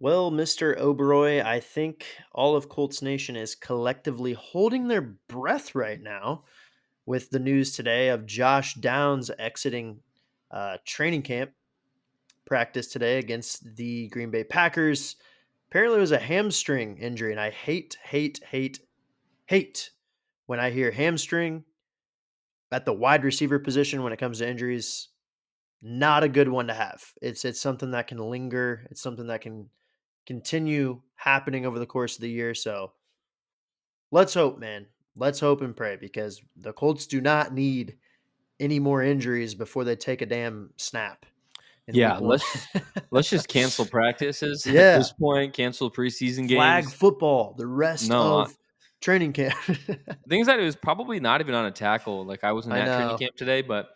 Well, Mr. Oberoi, I think all of Colts Nation is collectively holding their breath right now with the news today of Josh Downs exiting training camp practice today against the Green Bay Packers. Apparently, it was a hamstring injury, and I hate when I hear hamstring at the wide receiver position when it comes to injuries. Not a good one to have. It's something that can linger. It's something that can continue happening over the course of the year. So let's hope, man. Let's hope and pray because the Colts do not need any more injuries before they take a damn snap in Yeah, week one. let's just cancel practices at Yeah. this point, cancel preseason Flag games. football the rest No, of training camp. things that it was probably not even on a tackle. Like I wasn't I at training know. camp today, but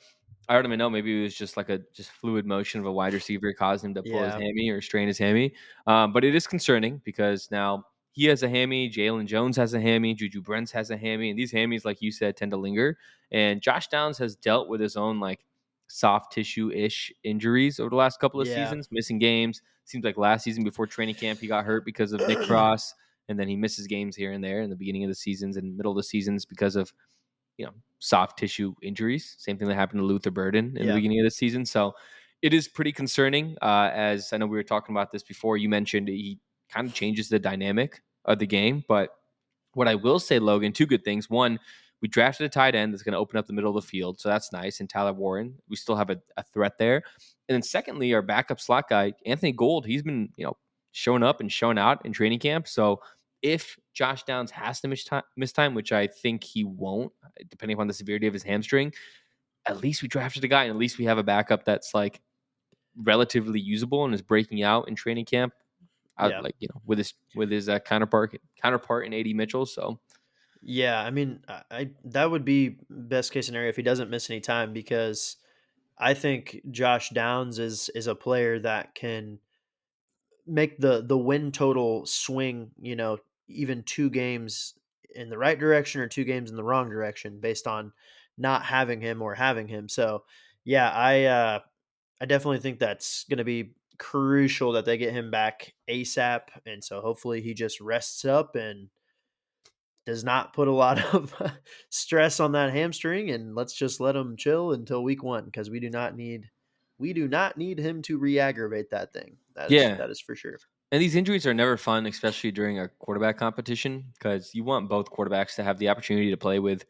I don't even know. Maybe it was just like a just fluid motion of a wide receiver caused him to pull his Yeah. hammy or strain his hammy. But it is concerning because now he has a hammy, Jalen Jones has a hammy, Juju Brents has a hammy, and these hammies, like you said, tend to linger. And Josh Downs has dealt with his own like soft tissue ish injuries over the last couple of Yeah. seasons, missing games. Seems like last season before training camp he got hurt because of Nick Cross, and then he misses games here and there in the beginning of the seasons and middle of the seasons because of soft tissue injuries. Same thing that happened to Luther Burden in the Yeah. beginning of the season. So it is pretty concerning. As I know we were talking about this before, you mentioned he kind of changes the dynamic of the game. But what I will say, Logan, two good things. One, we drafted a tight end that's going to open up the middle of the field, so that's nice. And Tyler Warren, we still have a threat there. And then secondly, our backup slot guy, Anthony Gold, he's been showing up and showing out in training camp. So if Josh Downs has to miss time, which I think he won't, depending upon the severity of his hamstring, at least we drafted a guy, and at least we have a backup that's like relatively usable and is breaking out in training camp. Yeah. Like with his counterpart in AD Mitchell. So Yeah. I mean, I that would be best case scenario if he doesn't miss any time because I think Josh Downs is a player that can make the win total swing, even 2 games in the right direction or 2 games in the wrong direction based on not having him or having him. So, yeah, I definitely think that's going to be crucial that they get him back ASAP, and so hopefully he just rests up and does not put a lot of stress on that hamstring, and let's just let him chill until week 1 because we do not need him to re-aggravate that thing. That is yeah, that is for sure. and these injuries are never fun, especially during a quarterback competition, because you want both quarterbacks to have the opportunity to play with,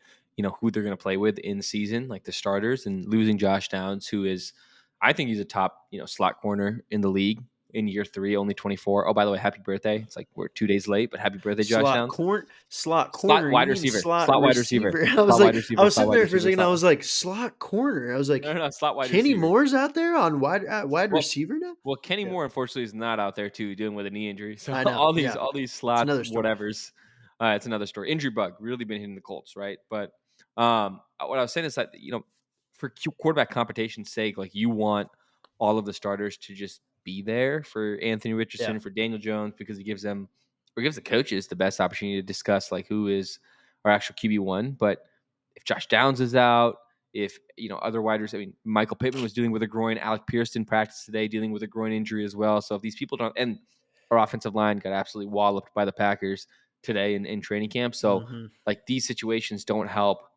who they're going to play with in season, like the starters. And losing Josh Downs, who is, I think he's a top, slot corner in the league in year three, only 24. Oh, by the way, happy birthday! It's like we're 2 days late, but happy birthday, Josh Downs. Slot Slot corner, you wide mean receiver, slot slot wide receiver, receiver? slot wide I receiver, was slot sitting wide there for a receiver, second, I slot. was like, "Slot corner?" I was No, like, no, no, slot wide "Kenny receiver. Moore's out there on wide Well, receiver now?" well, Kenny Yeah, Moore unfortunately is not out there too, dealing with a knee injury. So I know, all these yeah. all these It's slots, another story. whatever's, it's another story. Injury bug really been hitting the Colts, right? But what I was saying is that for quarterback competition's sake, like you want all of the starters to just be there for Anthony Yeah, Richardson, for Daniel Jones, because it gives them or gives the coaches the best opportunity to discuss like who is our actual QB1. But if Josh Downs is out, if other wide receivers, I mean, Michael Pittman was dealing with a groin. Alec Pearson practiced today, dealing with a groin injury as well. So if these people don't, and our offensive line got absolutely walloped by the Packers today in training camp. So mhm. like these situations don't help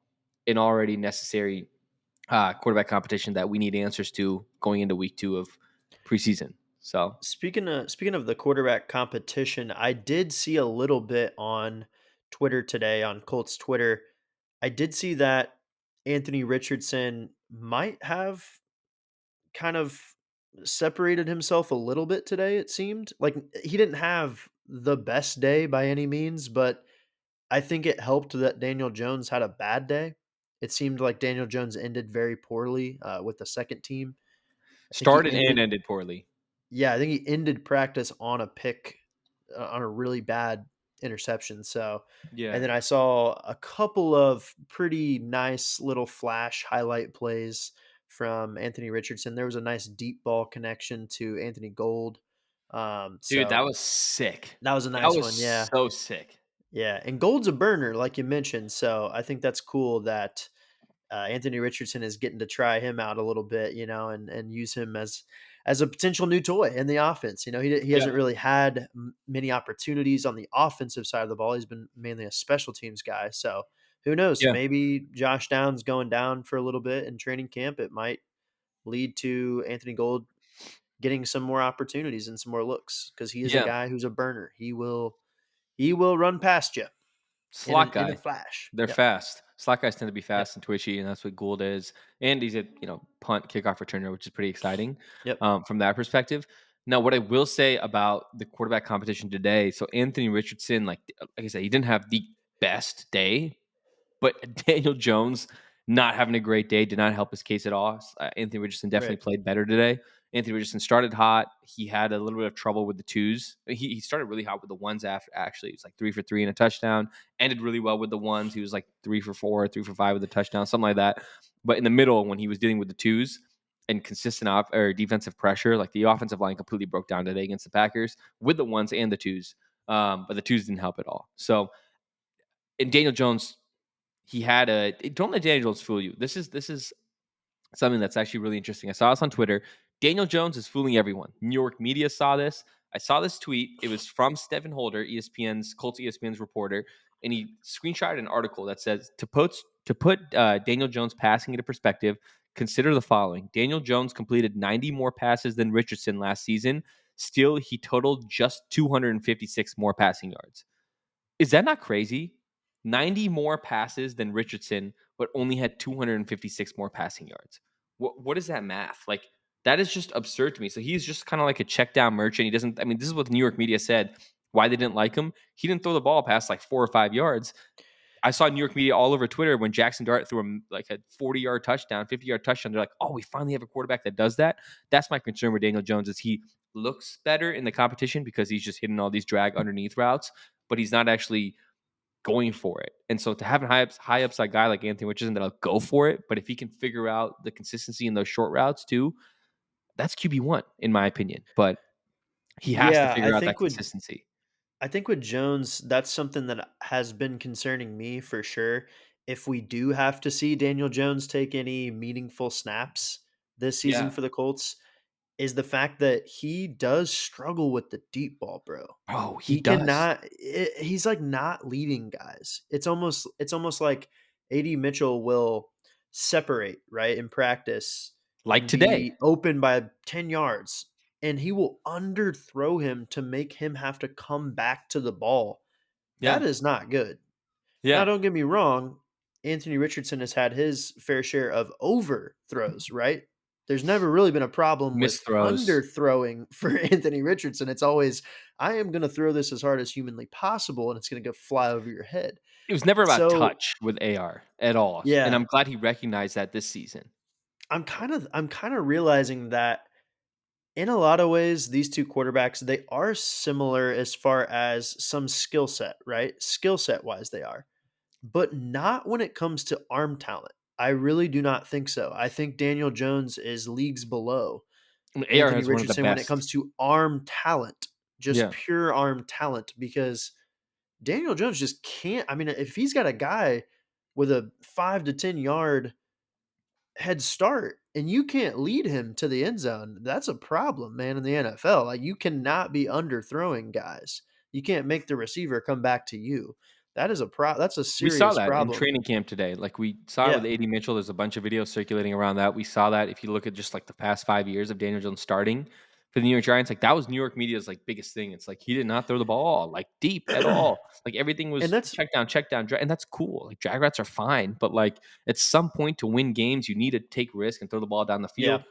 an already necessary quarterback competition that we need answers to going into week 2 of preseason. So Speaking of the quarterback competition, I did see a little bit on Twitter today, on Colts Twitter. I did see that Anthony Richardson might have kind of separated himself a little bit today, it seemed. Like he didn't have the best day by any means, but I think it helped that Daniel Jones had a bad day. It seemed like Daniel Jones ended very poorly with the second team. I think he started and ended, ended poorly. yeah, I think he ended practice on a pick, on a really bad interception. So, and Yeah. then I saw a couple of pretty nice little flash highlight plays from Anthony Richardson. There was a nice deep ball connection to Anthony Gold. Dude, that So was sick. that was a That nice was one. Yeah. so sick. Yeah. And Gold's a burner, like you mentioned. So I think that's cool that, Anthony Richardson is getting to try him out a little bit, and use him as a potential new toy in the offense. He Yeah, hasn't really had many opportunities on the offensive side of the ball. He's been mainly a special teams guy. So who knows? yeah, Maybe Josh Downs going down for a little bit in training camp. It might lead to Anthony Gold getting some more opportunities and some more looks because he is a yeah. guy who's a burner. He will run past you Slot in a guy. flash. They're Yep. fast. Slot guys tend to be Yep. fast and twitchy, and that's what Gould is. And he's a punt kickoff returner, which is pretty exciting Yep. from that perspective. Now, what I will say about the quarterback competition today, so Anthony Richardson, like I said, he didn't have the best day, but Daniel Jones not having a great day did not help his case at all. Anthony Richardson definitely Right. played better today. Anthony Richardson started hot. He had a little bit of trouble with the twos. He started really hot with the ones after, actually. He was like 3 for 3 and a touchdown. Ended really well with the ones. He was like 3 for 4, 3 for 5 with a touchdown, something like that. But in the middle, when he was dealing with the twos and consistent or defensive pressure, like the offensive line completely broke down today against the Packers with the ones and the twos. But the twos didn't help at all. So, and Daniel Jones, he had a don't let Daniel Jones fool you. This is something that's actually really interesting. I saw this on Twitter. Daniel Jones is fooling everyone. New York media saw this. I saw this tweet. It was from Stephen Holder, ESPN's reporter, and he screenshotted an article that says to put Daniel Jones passing into perspective. Consider the following: Daniel Jones completed 90 more passes than Richardson last season. Still, he totaled just 256 more passing yards. Is that not crazy? 90 more passes than Richardson, but only had 256 more passing yards. What is that math? Like, that is just absurd to me. So he's just kind of like a check down merchant. He doesn't, I mean, this is what the New York media said why they didn't like him. He didn't throw the ball past like 4 or 5 yards. I saw New York media all over Twitter when Jackson Dart threw him like a 40-yard touchdown, 50-yard touchdown. They're like, oh, we finally have a quarterback that does that. That's my concern with Daniel Jones is he looks better in the competition because he's just hitting all these drag underneath routes, but he's not actually going for it. And so to have a high upside guy like Anthony Richardson that'll go for it, but if he can figure out the consistency in those short routes too, that's QB1 in my opinion. But he has to Yeah, I figure out that think with consistency. I think with Jones, that's something that has been concerning me for sure. If we do have to see Daniel Jones take any meaningful snaps this season Yeah. for the Colts, is the fact that he does struggle with the deep ball, bro. Oh, he He does. cannot he's like not leading guys. It's almost like AD Mitchell will separate, right, in practice Like and today. be open by 10 yards and he will underthrow him to make him have to come back to the ball. Yeah. That is not good. Now, Yeah. don't get me wrong, Anthony Richardson has had his fair share of overthrows, right? There's never really been a problem with Misthrows. underthrowing for Anthony Richardson. It's always, I am going to throw this as hard as humanly possible, and it's going to go fly over your head. It was never about So, touch with AR at all. And yeah, I'm glad he recognized that this season. I'm kind of realizing that in a lot of ways, these two quarterbacks, they are similar as far as some skill set, right? Skill set wise, they are. But not when it comes to arm talent. I really do not think so. I think Daniel Jones is leagues below And AR Anthony has one of the Richardson when it best. comes to arm talent, just Yeah. pure arm talent, because Daniel Jones just can't. I mean, if he's got a guy with a 5 to 10 yard head start and you can't lead him to the end zone, that's a problem, man, in the NFL. Like, you cannot be underthrowing guys. You can't make the receiver come back to you. That's a We saw serious that in problem. training camp today. Like we saw it with Yeah. AD Mitchell. There's a bunch of videos circulating around that. We saw that if you look at just like the past 5 years of Daniel Jones starting for the New York Giants, like that was New York media's like biggest thing. It's like he did not throw the ball like deep at all. Like everything And was that's check down, and that's cool. Like drag routes are fine, but like at some point to win games, you need to take risk and throw the ball down the yeah, field.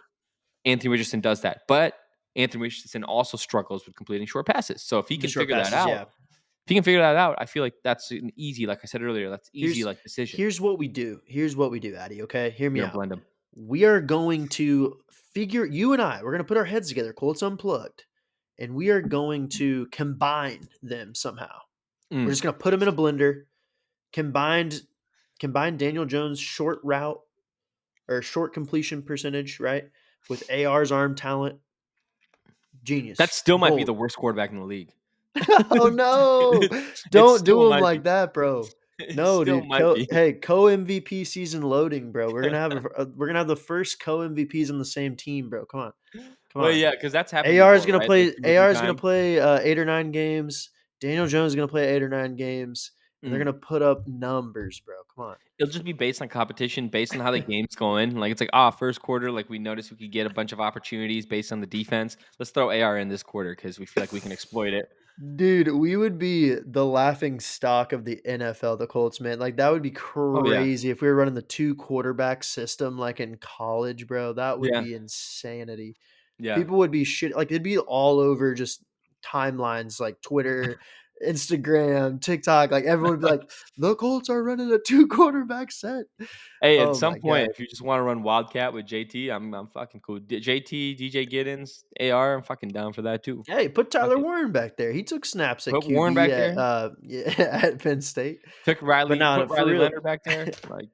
Anthony Richardson does that, but Anthony Richardson also struggles with completing short passes. So if he the can short figure that passes, out, yeah. I feel like that's an easy, like I said earlier, that's easy Here's like decision. here's what we do. Here's what we do, Addy, okay? Hear me You're gonna out. blend them. We are going to figure you and we're gonna put our heads together, Colts Unplugged, and we are going to combine them somehow. We're Mm. just gonna put them in a blender, combined combine Daniel Jones' short route or short completion percentage, right? With AR's arm talent. That Genius. still might be Gold. the worst quarterback in the league. Oh no! It Don't still do him might like be. that, bro. It No, still dude. might be. Co MVP season loading, bro. We're gonna have the first co MVPs on the same team, bro. Come on. Come Well, on. yeah, because that's happened AR is before, gonna right? Like play 2 or 3 AR is gonna times. play, 8 or 9 games. Daniel Jones is gonna play 8 or 9 games, and they're Mm. gonna put up numbers, bro. Come on. It'll just be based on competition, based on how the game's going. Like, it's like, ah, first quarter, like, we noticed we could get a bunch of opportunities based on the defense. Let's throw AR in this quarter because we feel like we can exploit it. Dude, we would be the laughing stock of the NFL, the Colts, man. Like, that would be Oh, yeah. crazy if we were running the 2 quarterback system like in college, bro. That would Yeah. be insanity. Yeah. People would be shit like, it'd be all over just timelines like Twitter, Instagram, TikTok, like, everyone would be like, "The Colts are running a 2 quarterback set." Hey, at Oh some my point, god. if you just wanna run Wildcat with JT, I'm fucking cool. JT, DJ Giddens, AR, I'm fucking down for that too. Hey, put Fuck Tyler it. Warren back there. He took snaps at Put Warren QB back at, there. yeah, at Penn State. But Put now for Riley real Leonard back there. Like,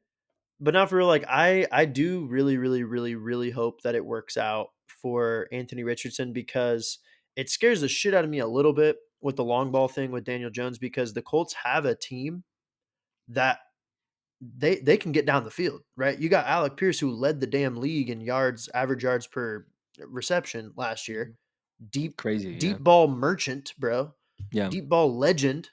but not for real, like, I do really, really, really, really hope that it works out for Anthony Richardson because it scares the shit out of me a little bit with the long ball thing with Daniel Jones because the Colts have a team that they can get down the field, right? You got Alec Pierce who led the damn league in yards, average yards per reception last year. Deep crazy, yeah. deep ball merchant, bro. Yeah. Deep ball legend.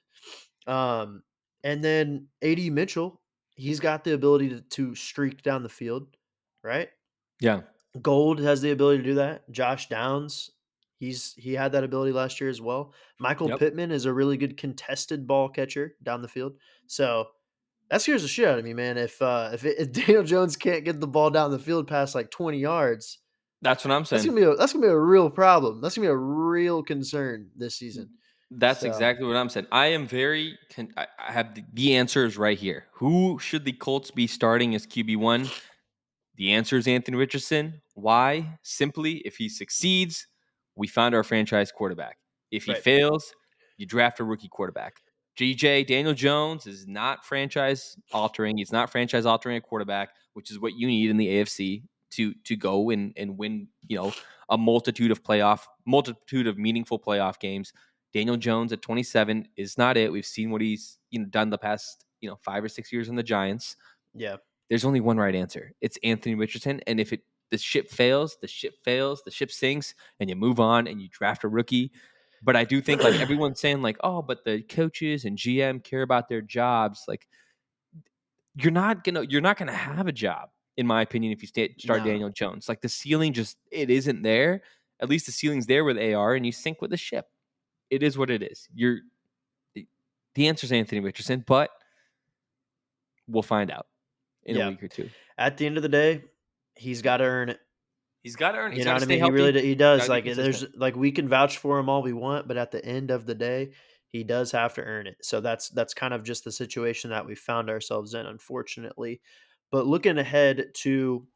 Um, and then AD Mitchell, he's got the ability to streak down the field, right? Yeah. Gold has the ability to do that. Josh Downs, he had that ability last year as well. Michael Yep. Pittman is a really good contested ball catcher down the field. So that scares the shit out of me, man. If Daniel Jones can't get the ball down the field past like 20 yards, That's what I'm saying. that's gonna be a real problem. That's gonna be a real concern this season. That's So exactly what I'm saying. I am very I have the answers right here. Who should the Colts be starting as QB1? The answer is Anthony Richardson. Why? Simply, if he succeeds, we found our franchise quarterback. If he right, fails, you draft a rookie quarterback. GJ Daniel Jones is not franchise altering. He's not franchise altering a quarterback, which is what you need in the AFC to go and win, multitude of meaningful playoff games. Daniel Jones at 27 is not it. We've seen what he's done the past 5 or 6 years in the Giants. yeah, There's only one right answer. It's Anthony Richardson. And if the ship fails, the ship fails, the ship sinks, and you move on and you draft a rookie. But I do think like everyone's saying like, oh, but the coaches and GM care about their jobs. Like you're not gonna have a job, in my opinion, if you start no, Daniel Jones. Like the ceiling just it isn't there. At least the ceiling's there with AR, and you sink with the ship. It is what it is. The answer is Anthony Richardson, but we'll find out in a yeah. week or two. At the end of the day, he's got to earn it. He's got to earn. You He's know got to what I stay mean? He healthy. really he Got does. to be Like consistent. there's like we can vouch for him all we want, but at the end of the day, he does have to earn it. So that's kind of just the situation that we found ourselves in, unfortunately. But looking ahead to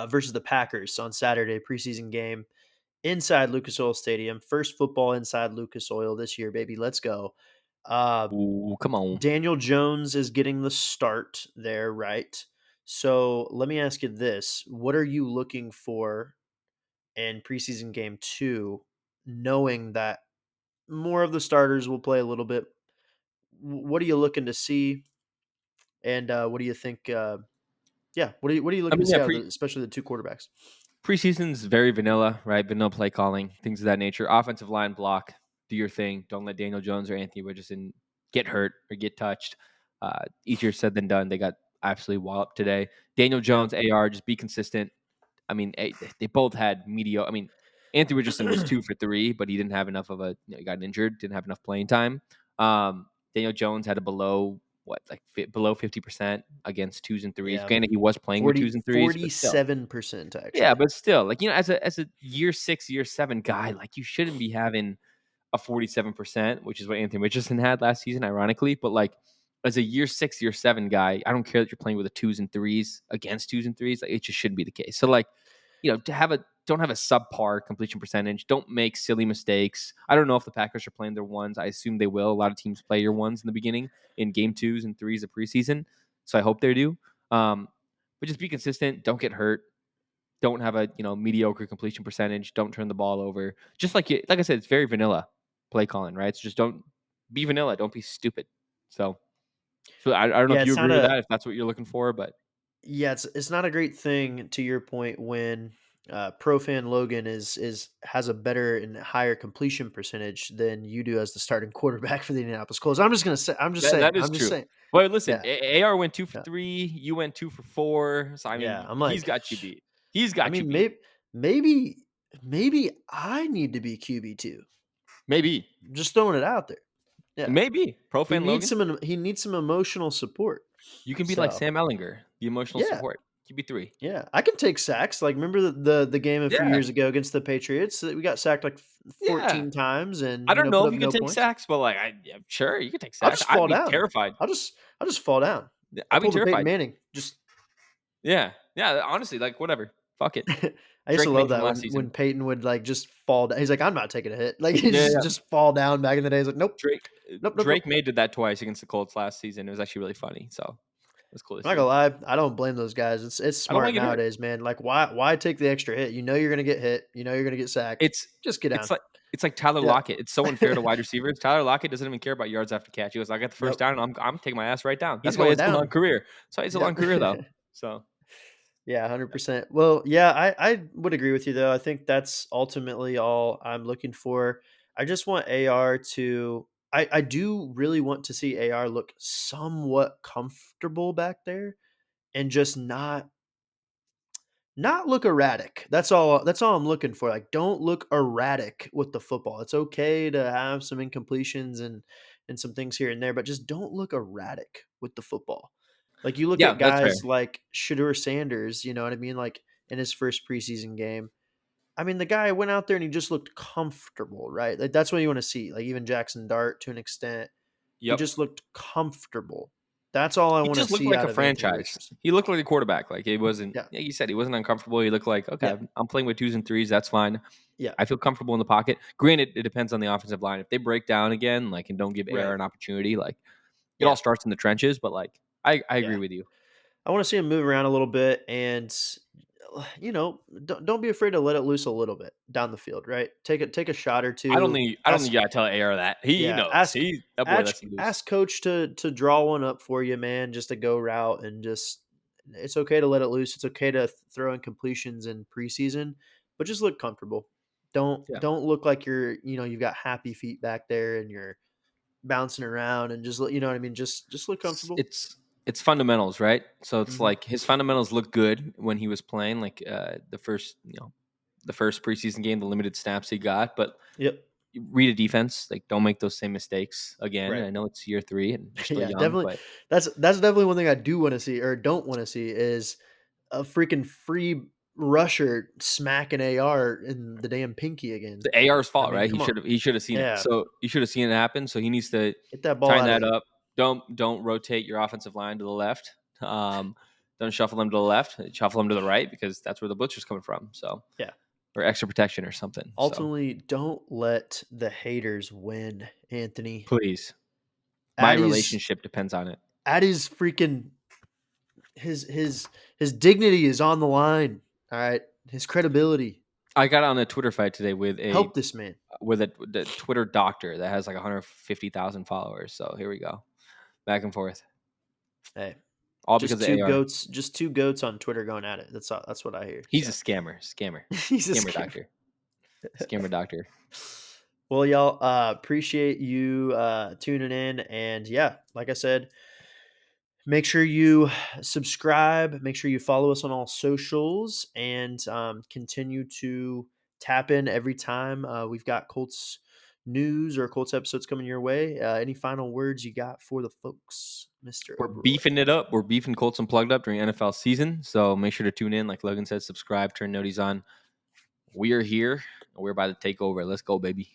versus the Packers on Saturday preseason game inside Lucas Oil Stadium, first football inside Lucas Oil this year, baby. Let's go. Uh, Ooh, come on. Daniel Jones is getting the start there, right? So let me ask you this: what are you looking for in preseason game 2, knowing that more of the starters will play a little bit? What are you looking to see, and what do you think? Yeah, what are you I looking to mean, see yeah, out of especially the two quarterbacks? preseason's very vanilla, right? Vanilla play calling, things of that nature. Offensive line block, do your thing. Don't let Daniel Jones or Anthony Richardson get hurt or get touched. Easier said than done. They got absolutely walloped today. Daniel Yeah, Jones, AR, just be consistent. I mean, they both had mediocre. I mean, Anthony Richardson was 2 for 3, but he didn't have enough of he got injured, didn't have enough playing time. Daniel Jones had a below 50% against twos and threes. yeah, Granted, he was playing with twos and threes, but still, 47% yeah, actually. but still, like as a year 6, year 7 guy, like you shouldn't be having a 47%, which is what Anthony Richardson had last season, ironically. But like as a year 6, year 7 guy, I don't care that you're playing with a twos and threes against twos and threes. Like it just shouldn't be the case. So like, to have a don't have a subpar completion percentage. Don't make silly mistakes. I don't know if the Packers are playing their ones. I assume they will. A lot of teams play your ones in the beginning in game 2s and 3s of preseason. So I hope they do. But just be consistent. Don't get hurt. Don't have a mediocre completion percentage. Don't turn the ball over. Just like I said, it's very vanilla play calling, right? So just don't be vanilla. Don't be stupid. So I don't know Yeah, if you it's not agree with a that, if that's what you're looking for, but yeah, it's not a great thing to your point when Profan Logan is has a better and higher completion percentage than you do as the starting quarterback for the Indianapolis Colts. I'm just gonna say. I'm just saying. That is I'm just true. saying. But listen, Yeah, AR went 2 for yeah, 3, you went 2 for 4. So I yeah. mean, I'm he's like, got you beat. He's I got you mean, beat. maybe, maybe I need to be QB two. Maybe. Just throwing it out there. Yeah, Maybe. Profan Logan. he needs some emotional support. You can be like So Sam Ellinger, the emotional yeah, support. QB3. yeah, I can take sacks. Like, remember the game a few Yeah. years ago against the Patriots? We got sacked like Yeah. 14 times, I and don't know put if up you could no take points. sacks, but like yeah, sure, you could take I'll sacks. just I'd fall be down. terrified. I'll just fall down. Yeah, I'll I'd be pull the Peyton terrified. Manning. Just Yeah. Yeah, honestly, like whatever. Fuck it. I used to Drake love May from that last when season. Peyton would like just fall down. He's like, I'm not taking a hit. Like he Yeah, yeah. just fall down back in the day. He's like, nope, Drake nope, nope, Drake nope. May did that twice against the Colts last season. It was actually really funny. So it was cool to I'm not gonna see. lie, I don't blame those guys. It's I don't smart like it hurt. nowadays, man. Like why take the extra hit? You know you're gonna get hit. You know you're gonna get sacked. It's Just get it's down. like it's like Tyler Yeah. Lockett. It's so unfair to wide receivers. Tyler Lockett doesn't even care about yards after catch. He goes, I got the first Nope. down and I'm taking my ass right down. He's That's why going it's a long down. career. That's why it's a long Yep. career though. So Yeah, 100%. Well, yeah, I would agree with you though. I think that's ultimately all I'm looking for. I just want AR to I do really want to see AR look somewhat comfortable back there and just not look erratic. That's all I'm looking for. Like don't look erratic with the football. It's okay to have some incompletions and some things here and there, but just don't look erratic with the football. Like you look yeah, at that's fair. guys like Shador Sanders, you know what I mean? Like in his first preseason game. I mean, the guy went out there and he just looked comfortable, right? Like that's what you want to see. Like even Jackson Dart to an extent, he Yep. just looked comfortable. That's all I He want to just looked see like out a of Anthony franchise. Richardson. He looked like a quarterback. Like it wasn't. Yeah. Yeah, you said he wasn't uncomfortable. He looked like okay, Yeah. I'm playing with twos and threes. That's fine. Yeah. I feel comfortable in the pocket. Granted, it depends on the offensive line. If they break down again, like and don't give AR Right. an opportunity, like it all Yeah. starts in the trenches. But like I agree Yeah. with you. I want to see him move around a little bit and don't be afraid to let it loose a little bit down the field, right? Take a shot or two. I don't think you gotta tell AR that. He Yeah, knows. He that boy lets it loose. ask coach to draw one up for you, man, just a go route and just it's okay to let it loose. It's okay to throw in completions in preseason, but just look comfortable. Yeah. Don't look like you've got happy feet back there and you're bouncing around and just you know what I mean. Just look It's comfortable. it's it's fundamentals, right? So it's Hmm. like his fundamentals look good when he was playing, like the first preseason game, the limited snaps he got, but Yep. you read a defense, like don't make those same mistakes again. Right. I know it's year 3 and you're still Yeah, young, definitely. but That's definitely one thing I do want to see or don't want to see is a freaking free rusher smacking AR in the damn pinky again. the AR's I fault, mean, right? come on. He should have seen it. Yeah, So he should have seen it happen. So he needs to get that ball tighten out of that there. up. Don't rotate your offensive line to the left. Um, don't shuffle them to the left. Shuffle them to the right because that's where the blitzer's coming from. So Yeah. or extra protection or something. So Ultimately, don't let the haters win, Anthony. please, my Addie's relationship depends on it. Addie's freaking his dignity is on the line. All right. His credibility. I got on a Twitter fight today Help this man. with a the Twitter doctor that has like 150,000 followers. So here we go, back and forth, Hey, all because of AR. just two goats on Twitter going at it. That's what I hear. He's a So he's a scammer scammer. doctor, scammer doctor. Well, y'all, appreciate you tuning in, and yeah, like I said, make sure you subscribe. Make sure you follow us on all socials, and continue to tap in every time we've got Colts news or Colts episodes coming your way. Any final words you got for the folks, Mister We're Oberroy? beefing it up. We're beefing Colts Unplugged up during NFL season. So make sure to tune in. Like Logan said, subscribe, turn noties on. We are here. We're about to take over. Let's go, baby.